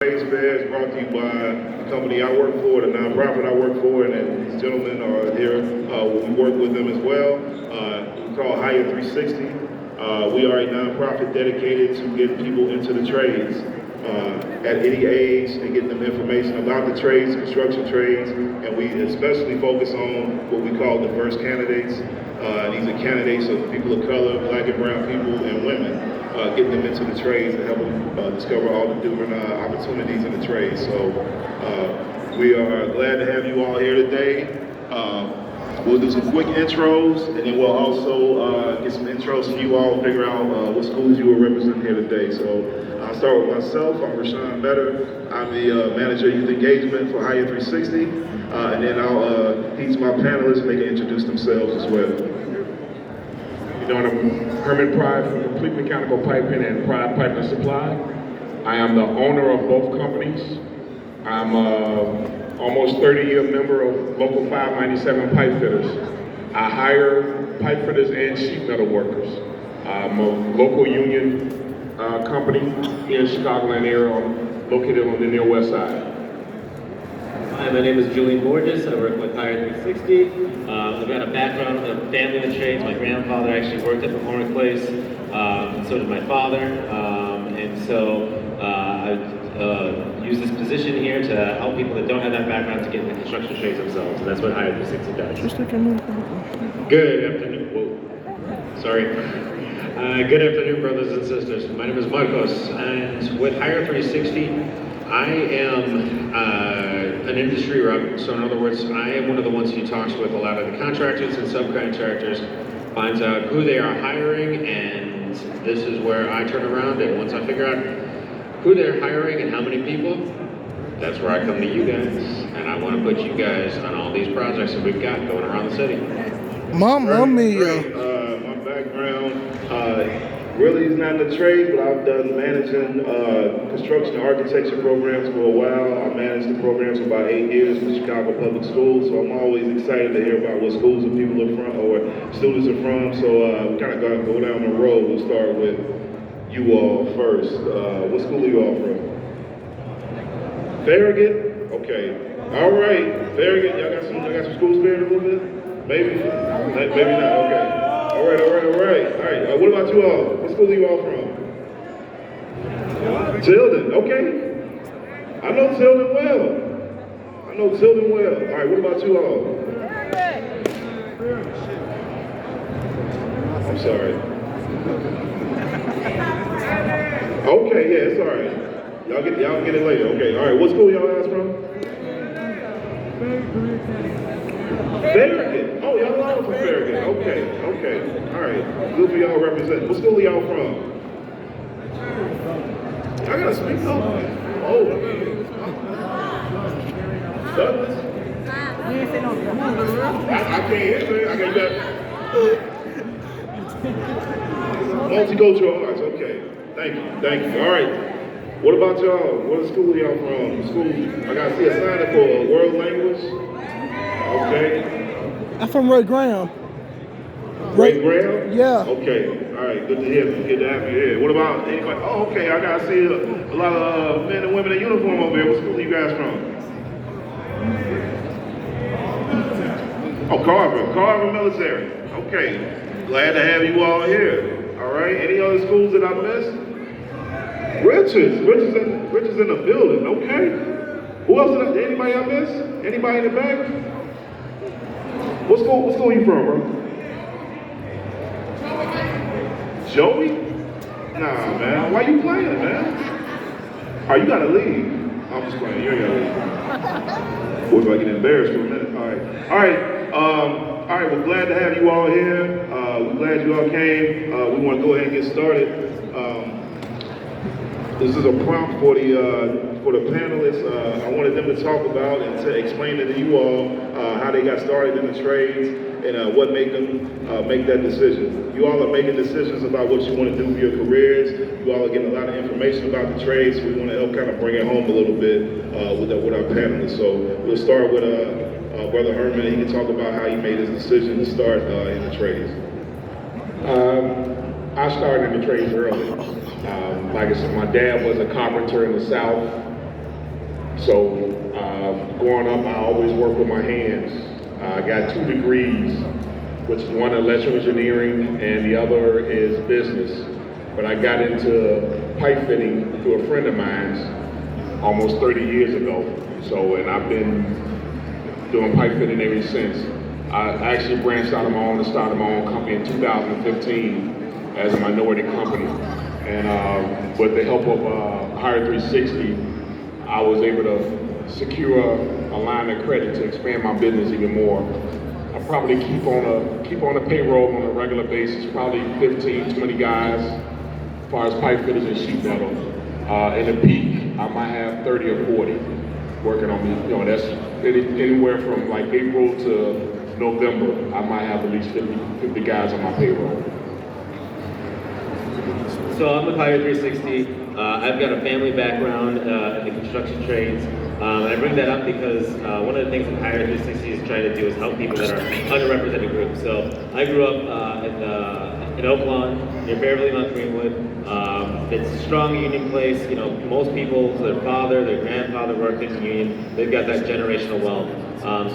Trades Fair is brought to you by the company I work for, the nonprofit I work for, and these gentlemen are here. We work with them as well. We call Hire 360. We are a nonprofit dedicated to getting people into the trades at any age and getting them information about the trades, construction trades, and we especially focus on what we call diverse candidates. These are candidates of people of color, black and brown people, and women. Getting them into the trades and helping them discover all the different opportunities in the trades. So we are glad to have you all here today. We'll do some quick intros, and then we'll also get some intros from you all, figure out what schools you will represent here today. So I'll start with myself. I'm Rashawn Better. I'm the Manager of Youth Engagement for Hire 360. And then I'll teach my panelists, and they can introduce themselves as well. I'm Herman Pride from Complete Mechanical Piping and Pride Pipe and Supply. I am the owner of both companies. I'm almost 30-year member of Local 597 Pipe Fitters. I hire pipe fitters and sheet metal workers. I'm a local union company here in Chicagoland area, located on the near west side. Hi, my name is Julian Borges. I work with Hire 360. I've got a background of family in the trades. My grandfather actually worked at the Cormicks place, and so did my father. And so I use this position here to help people that don't have that background to get into construction trades themselves. And that's what Hire 360 does. Good afternoon. Whoa. Sorry. Good afternoon, brothers and sisters. My name is Marcos, and with Hire 360, I am an industry rep, so in other words, I am one of the ones who talks with a lot of the contractors and subcontractors, finds out who they are hiring, and this is where I turn around, and once I figure out who they're hiring and how many people, that's where I come to you guys, and I want to put you guys on all these projects that we've got going around the city. My background really is not in the trade, but I've done managing construction and architecture programs for a while. I managed the programs for about 8 years for Chicago Public Schools, so I'm always excited to hear about what schools and people are from, or students are from. So we kind of got to go down the road. We'll start with you all first. What school are you all from? Farragut? Okay. All right. Farragut, y'all got some school spirit a little bit? Maybe? Maybe not. Okay. All right. What about you all? What school are you all from? Tilden. Okay. I know Tilden well. All right. What about you all? I'm sorry. Okay. Yeah, it's all right. Y'all get it later. Okay. All right. What school y'all guys from? Farragut. Oh, y'all all from Farragut. Okay. All right. Good for y'all represent. What school are y'all from? I gotta speak up. Oh. Douglas? I can't hear. I got multicultural arts. Okay. Thank you. All right. What about y'all? What school are y'all from? School. I gotta see a sign up for world language. Okay. I'm from Ray Graham. Ray Graham? Yeah. Okay. All right. Good to hear. Good to have you here. What about anybody? Oh, okay. I gotta see a lot of men and women in uniform over here. What school are you guys from? Oh, Carver Military. Okay. Glad to have you all here. All right. Any other schools that I missed? Richards in the building. Okay. Who else? Anybody I missed? Anybody in the back? What school you from, bro? Joey? Nah, man. Why you playing, man? Oh, you gotta leave. I'm just playing. You ain't gotta leave. Boy, if I get embarrassed for a minute. All right. We're glad to have you all here. We're glad you all came. We want to go ahead and get started. This is a prompt for the panelists. I wanted them to talk about and to explain to you all how they got started in the trades and what made them make that decision. You all are making decisions about what you want to do for your careers. You all are getting a lot of information about the trades, so we want to help kind of bring it home a little bit with our panelists. So we'll start with Brother Herman. He can talk about how he made his decision to start in the trades. I started in the trades early. Like I said, my dad was a carpenter in the South. So growing up, I always worked with my hands. I got 2 degrees, which is one electrical engineering and the other is business. But I got into pipe fitting through a friend of mine's almost 30 years ago. So, and I've been doing pipe fitting ever since. I actually branched out on my own and started my own company in 2015 as a minority company. And with the help of Hire 360, I was able to secure a line of credit to expand my business even more. I probably keep on a payroll on a regular basis, probably 15, 20 guys, as far as pipe fitters and sheet metal. In the peak, I might have 30 or 40 working on me. You know, that's anywhere from like April to November. I might have at least 50 guys on my payroll. So I'm with Hire 360. I've got a family background in the construction trades. And I bring that up because one of the things that Hire 360 is trying to do is help people that are underrepresented groups. So I grew up in Oak Lawn, near Beverly Mount Greenwood. It's a strong union place. You know, most people, their father, their grandfather worked in the union. They've got that generational wealth.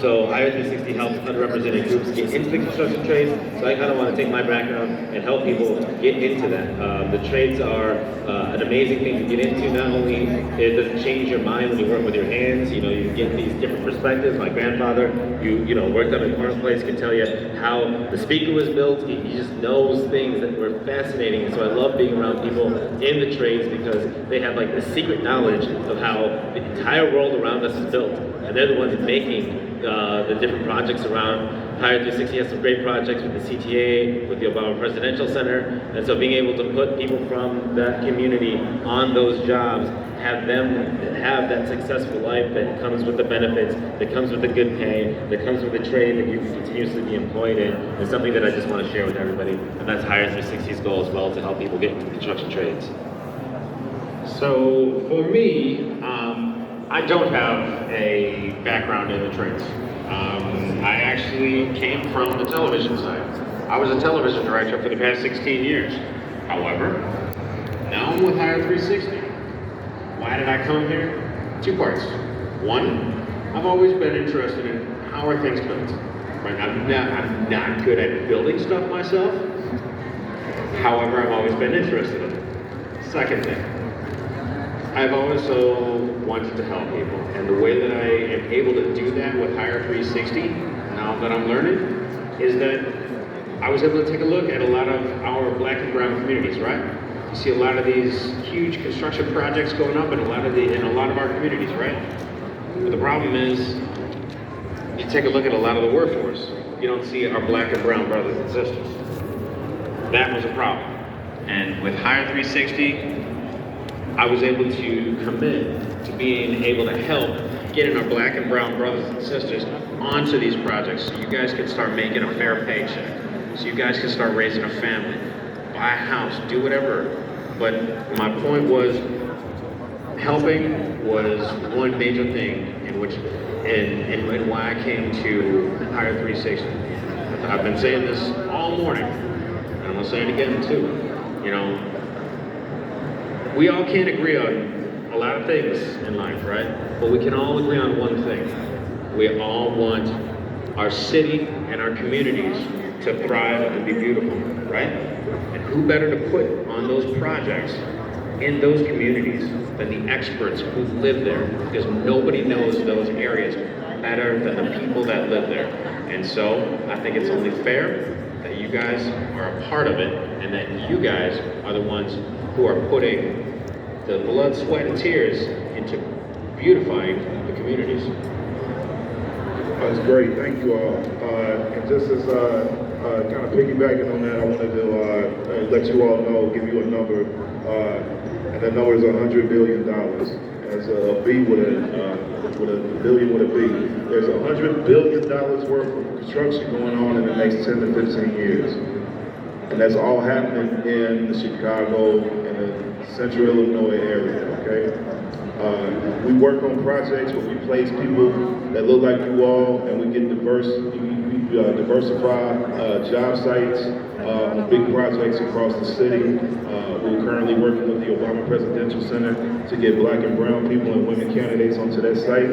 So Hire 360 helps underrepresented groups get into the construction trades. So I kind of want to take my background and help people get into that. The trades are an amazing thing to get into. Not only does it change your mind when you work with your hands, you know, you get these different perspectives. My grandfather, you know, worked on a corn place, can tell you how the speaker was built. He just knows things that were fascinating. So I love being around people in the trades because they have like the secret knowledge of how the entire world around us is built. And they're the ones making the different projects around. Hire 360 has some great projects with the CTA, with the Obama Presidential Center, and so being able to put people from that community on those jobs, have them have that successful life that comes with the benefits, that comes with the good pay, that comes with the trade that you can continuously be employed in, is something that I just want to share with everybody. And that's Hire 360's goal as well, to help people get into the construction trades. So for me, I don't have a background in the trades. I actually came from the television side. I was a television director for the past 16 years. However, now I'm with Hire 360. Why did I come here? 2 parts. One, I've always been interested in how are things built. Right? I'm not good at building stuff myself. However, I've always been interested in it. Second thing, I've also wanted to help people, and the way that I am able to do that with Hire 360, now that I'm learning, is that I was able to take a look at a lot of our black and brown communities, right? You see a lot of these huge construction projects going up in a lot of our communities, right? But the problem is, you take a look at a lot of the workforce, you don't see our black and brown brothers and sisters. That was a problem. And with Hire 360, I was able to commit to being able to help getting our black and brown brothers and sisters onto these projects so you guys can start making a fair paycheck, so you guys can start raising a family, buy a house, do whatever. But my point was, helping was one major thing in which, and why I came to Hire 360. I've been saying this all morning, and I'm gonna say it again too. You know, we all can't agree on a lot of things in life, right? But we can all agree on one thing. We all want our city and our communities to thrive and be beautiful, right? And who better to put on those projects in those communities than the experts who live there, because nobody knows those areas better than the people that live there. And so I think it's only fair that you guys are a part of it, and that you guys are the ones who are putting the blood, sweat, and tears into beautifying the communities. That's great, thank you all. And just as kind of piggybacking on that, I wanted to let you all know, give you a number, and that number is $100 billion. As a B with a billion with a B. There's $100 billion worth of construction going on in the next 10 to 15 years. And that's all happening in the Chicago and the Central Illinois area, okay? We work on projects where we place people that look like you all, and we get diverse, we diversify job sites on big projects across the city. We're currently working with the Obama Presidential Center to get black and brown people and women candidates onto that site.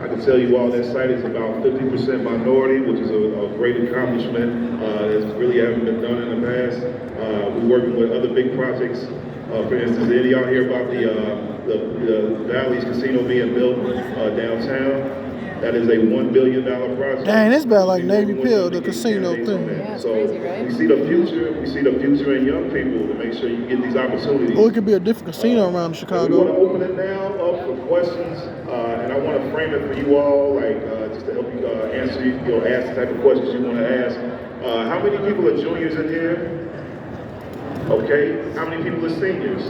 I can tell you all that site is about 50% minority, which is a great accomplishment that really hasn't been done in the past. We're working with other big projects. For instance, did y'all hear about the Valley's Casino being built downtown? That is a $1 billion project. Dang, it's about like Navy Pier, the casino thing. Yeah, it's So crazy, right? we see the future in young people to make sure you get these opportunities. Or it could be a different casino around We want to Chicago. open it now up for questions, and I want to frame it for you all, like just to help you answer, ask the type of questions you want to ask. How many people are juniors in here? Okay. How many people are seniors?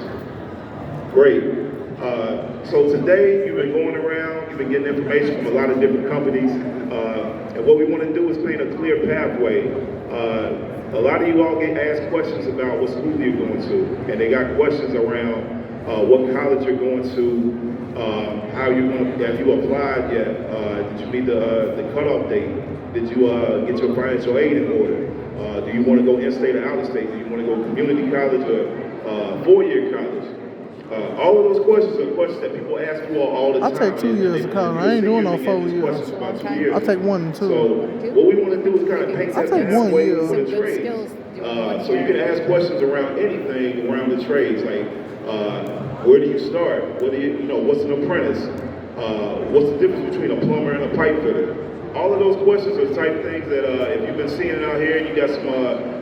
Great. So today you've been going around, you've been getting information from a lot of different companies, and what we want to do is paint a clear pathway. A lot of you all get asked questions about what school you're going to, and they got questions around what college you're going to, how you're going to, have you applied yet? Did you meet the cutoff date? Did you get your financial aid in order? Do you want to go in-state or out-of-state? Do you want to go community college or four-year college? All of those questions are questions that people ask you all the time. I take 2 years of college. I ain't doing no 4 years. I take 1 and 2. So what we want to do is kind of paint I that take 1 pathway year. for the Some good trades. skills doing one So you can ask questions around anything around the trades, like where do you start? What do you know? What's an apprentice? What's the difference between a plumber and a pipe fitter? All of those questions are type things that if you've been seeing it out here and you got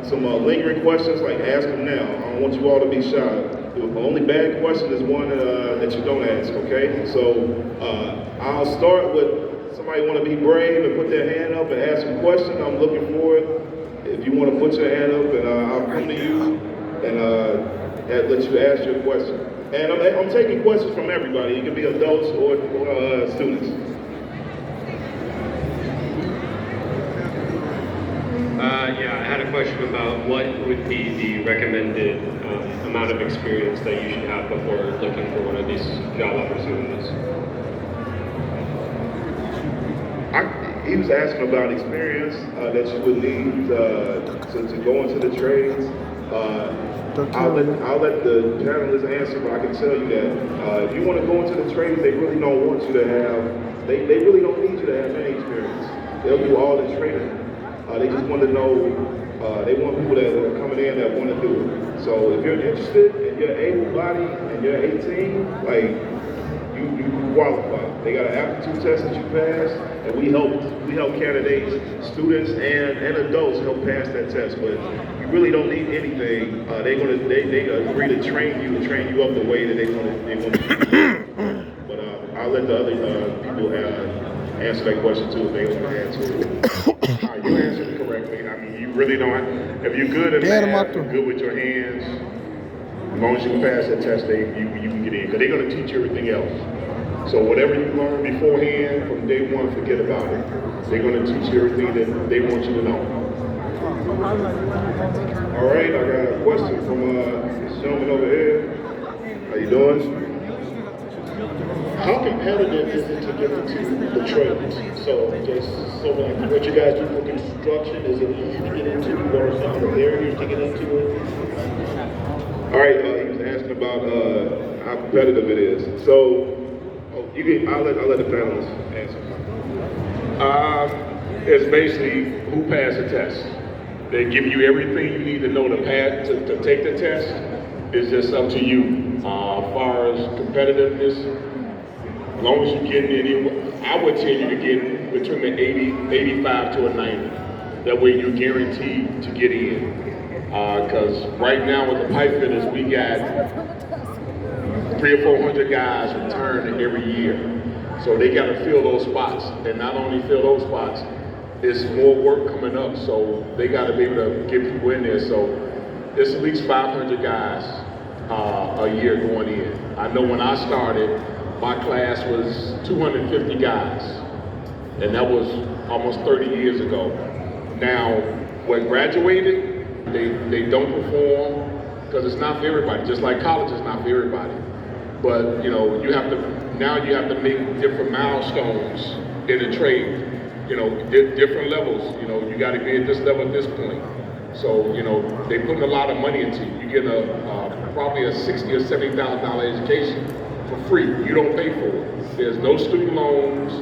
some lingering questions, like ask them now. I don't want you all to be shy. The only bad question is one that you don't ask, okay? So I'll start with somebody want to be brave and put their hand up and ask a question. I'm looking for it. If you want to put your hand up, and I'll come to you and let you ask your question. And I'm taking questions from everybody. It can be adults or students. Yeah, I had a question about what would be the recommended amount of experience that you should have before looking for one of these job opportunities. He was asking about experience that you would need to go into the trades. I'll let the panelists answer, but I can tell you that if you want to go into the trades, they really don't want you to have, they really don't need you to have any experience. They'll do all the training. They just want to know, they want people that are coming in that want to do it. So if you're interested and you're able-bodied and you're 18, like, you qualify. They got an aptitude test that you pass, and we help candidates, students, and adults help pass that test. But you really don't need anything. They agree to train you up the way that they want to. But I'll let the other people answer that question too if they want to add to it. You answered it correctly. I mean, you really don't. If you're good at math, you're good with your hands. As long as you can pass that test, you can get in. Because they're going to teach you everything else. So whatever you learn beforehand, from day one, forget about it. They're going to teach you everything that they want you to know. All right, I got a question from this gentleman over here. How you doing? How competitive is it to get into the trades? So like what you guys do for construction, is it easy to get into? What are some of the barriers to get into it? All right, he was asking about how competitive it is. So, I'll let the panelists answer. It's basically who passed the test. They give you everything you need to know to pass to take the test. It's just up to you. As far as competitiveness, as long as you get in, I would tell you to get between the 85 to a 90. That way you're guaranteed to get in. Because right now with the pipe fitters, we got 300 or 400 guys return every year. So they got to fill those spots. And not only fill those spots, there's more work coming up. So they got to be able to get people in there. So there's at least 500 guys a year going in. I know when I started, my class was 250 guys. And that was almost 30 years ago. Now, when graduated, they don't perform because it's not for everybody. Just like college is not for everybody. But you have to make different milestones in the trade. you know, different levels. You know, you got to be at this level at this point. So, you know, they putting a lot of money into you. You get probably a $60,000 or $70,000 education for free. You don't pay for it. There's no student loans.